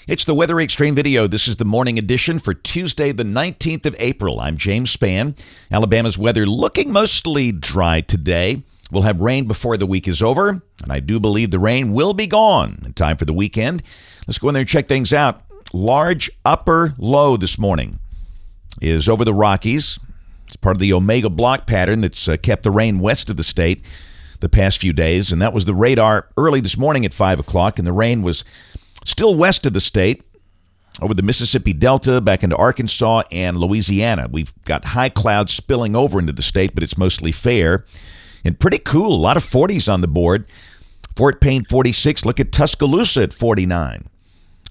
It's the Weather Xtreme video. This is the morning edition for Tuesday, the 19th of April. I'm James Spann. Alabama's weather looking mostly dry today. We'll have rain before the week is over, and I do believe the rain will be gone in time for the weekend. Let's go in there and check things out. Large upper low this morning is over the Rockies. It's part of the Omega block pattern that's kept the rain west of the state the past few days, and that was the radar early this morning at 5 o'clock, and the rain was still west of the state, over the Mississippi Delta, back into Arkansas and Louisiana. We've got high clouds spilling over into the state, but it's mostly fair and pretty cool. A lot of 40s on the board. Fort Payne 46. Look at Tuscaloosa at 49.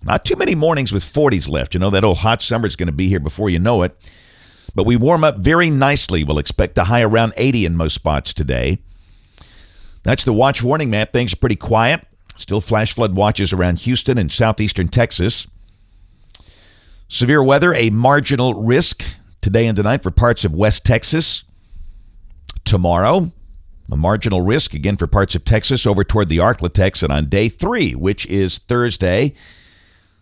Not too many mornings with 40s left. You know, that old hot summer is going to be here before you know it. But we warm up very nicely. We'll expect a high around 80 in most spots today. That's the watch warning map. Things are pretty quiet. Still flash flood watches around Houston and southeastern Texas. Severe weather, a marginal risk today and tonight for parts of West Texas. Tomorrow, a marginal risk again for parts of Texas over toward the Arklatex. And on day 3, which is Thursday,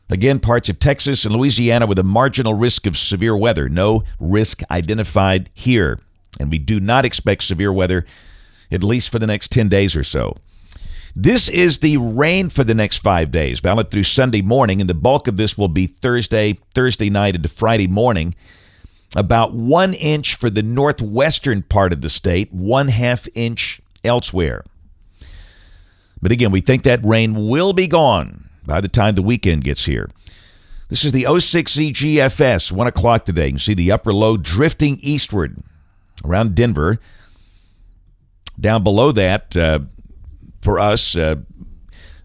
again, parts of Texas and Louisiana with a marginal risk of severe weather. No risk identified here. And we do not expect severe weather at least for the next 10 days or so. This is the rain for the next 5 days, valid through Sunday morning, and the bulk of this will be Thursday night into Friday morning. About 1 inch for the northwestern part of the state, 1/2 inch elsewhere. But again, we think that rain will be gone by the time the weekend gets here. This is the 06Z GFS, 1 o'clock today. You can see the upper low drifting eastward around Denver. Down below that, for us,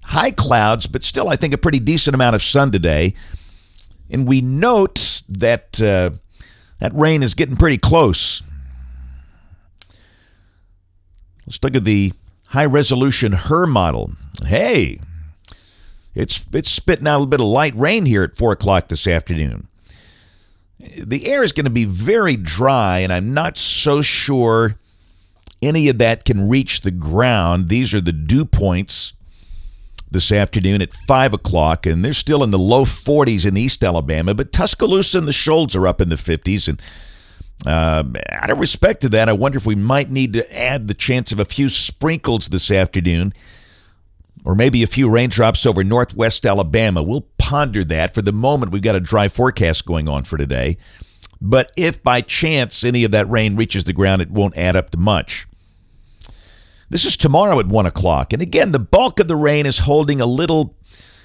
high clouds, but still I think a pretty decent amount of sun today. And we note that that rain is getting pretty close. Let's look at the high-resolution HRRR model. Hey, it's spitting out a little bit of light rain here at 4 o'clock this afternoon. The air is going to be very dry, and I'm not so sure any of that can reach the ground. These are the dew points this afternoon at 5 o'clock, and they're still in the low 40s in East Alabama, but Tuscaloosa and the Shoals are up in the 50s. And out of respect to that, I wonder if we might need to add the chance of a few sprinkles this afternoon, or maybe a few raindrops over northwest Alabama. We'll ponder that. For the moment, we've got a dry forecast going on for today. But if by chance any of that rain reaches the ground, it won't add up to much. This is tomorrow at 1 o'clock. And again, the bulk of the rain is holding a little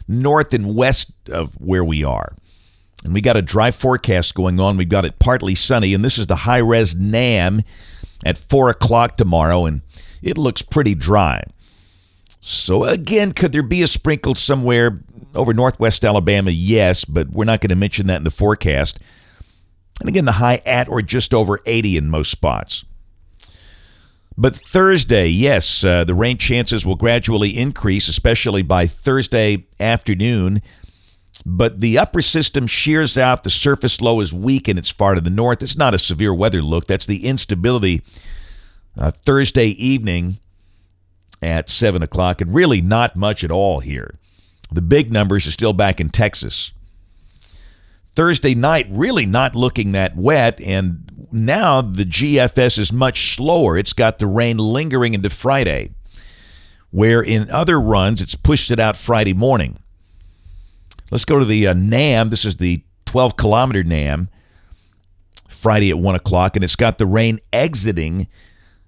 north and west of where we are. And we got a dry forecast going on. We've got it partly sunny. And this is the high-res NAM at 4 o'clock tomorrow. And it looks pretty dry. So again, could there be a sprinkle somewhere over northwest Alabama? Yes, but we're not going to mention that in the forecast. And again, the high at or just over 80 in most spots. But Thursday, yes, the rain chances will gradually increase, especially by Thursday afternoon. But the upper system shears out. The surface low is weak and it's far to the north. It's not a severe weather look. That's the instability Thursday evening at 7 o'clock. And really not much at all here. The big numbers are still back in Texas. Thursday night, really not looking that wet, and now the GFS is much slower. It's got the rain lingering into Friday, where in other runs, it's pushed it out Friday morning. Let's go to the NAM. This is the 12-kilometer NAM, Friday at 1 o'clock, and it's got the rain exiting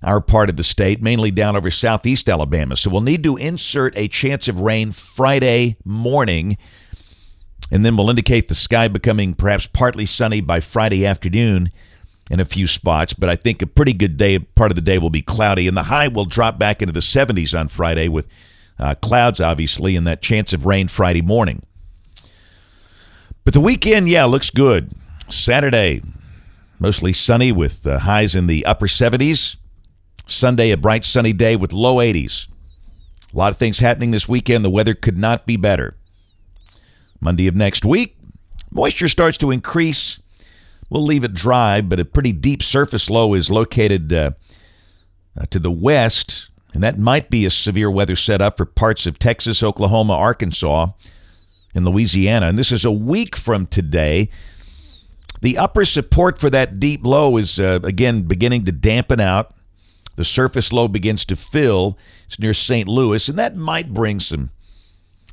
our part of the state, mainly down over southeast Alabama. So we'll need to insert a chance of rain Friday morning, and then we'll indicate the sky becoming perhaps partly sunny by Friday afternoon in a few spots. But I think a pretty good day, part of the day will be cloudy, and the high will drop back into the 70s on Friday with clouds, obviously, and that chance of rain Friday morning. But the weekend, yeah, looks good. Saturday, mostly sunny with highs in the upper 70s. Sunday, a bright sunny day with low 80s. A lot of things happening this weekend. The weather could not be better. Monday of next week, moisture starts to increase. We'll leave it dry, but a pretty deep surface low is located to the west, and that might be a severe weather setup for parts of Texas, Oklahoma, Arkansas. in Louisiana. And this is a week from today. The upper support for that deep low is, again, beginning to dampen out. The surface low begins to fill. It's near St. Louis, and that might bring some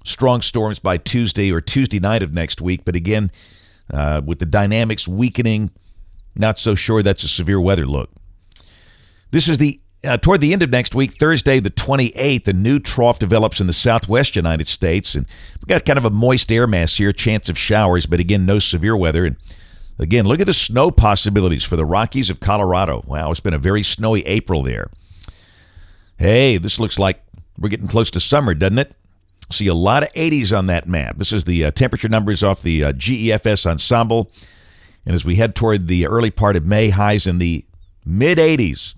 strong storms by Tuesday or Tuesday night of next week. But again, with the dynamics weakening, not so sure that's a severe weather look. This is toward the end of next week, Thursday the 28th, a new trough develops in the southwest United States. And we've got kind of a moist air mass here, chance of showers, but again, no severe weather. And again, look at the snow possibilities for the Rockies of Colorado. Wow, it's been a very snowy April there. Hey, this looks like we're getting close to summer, doesn't it? See a lot of 80s on that map. This is the temperature numbers off the GEFS ensemble. And as we head toward the early part of May, highs in the mid-80s,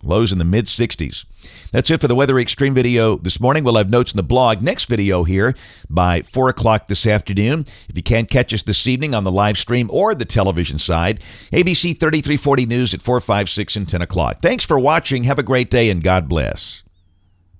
lows in the mid-60s. That's it for the Weather Xtreme video this morning. We'll have notes in the blog. Next video here by 4 o'clock this afternoon. If you can't catch us this evening on the live stream or the television side, ABC 3340 News at 4, 5, 6, and 10 o'clock. Thanks for watching. Have a great day, and God bless.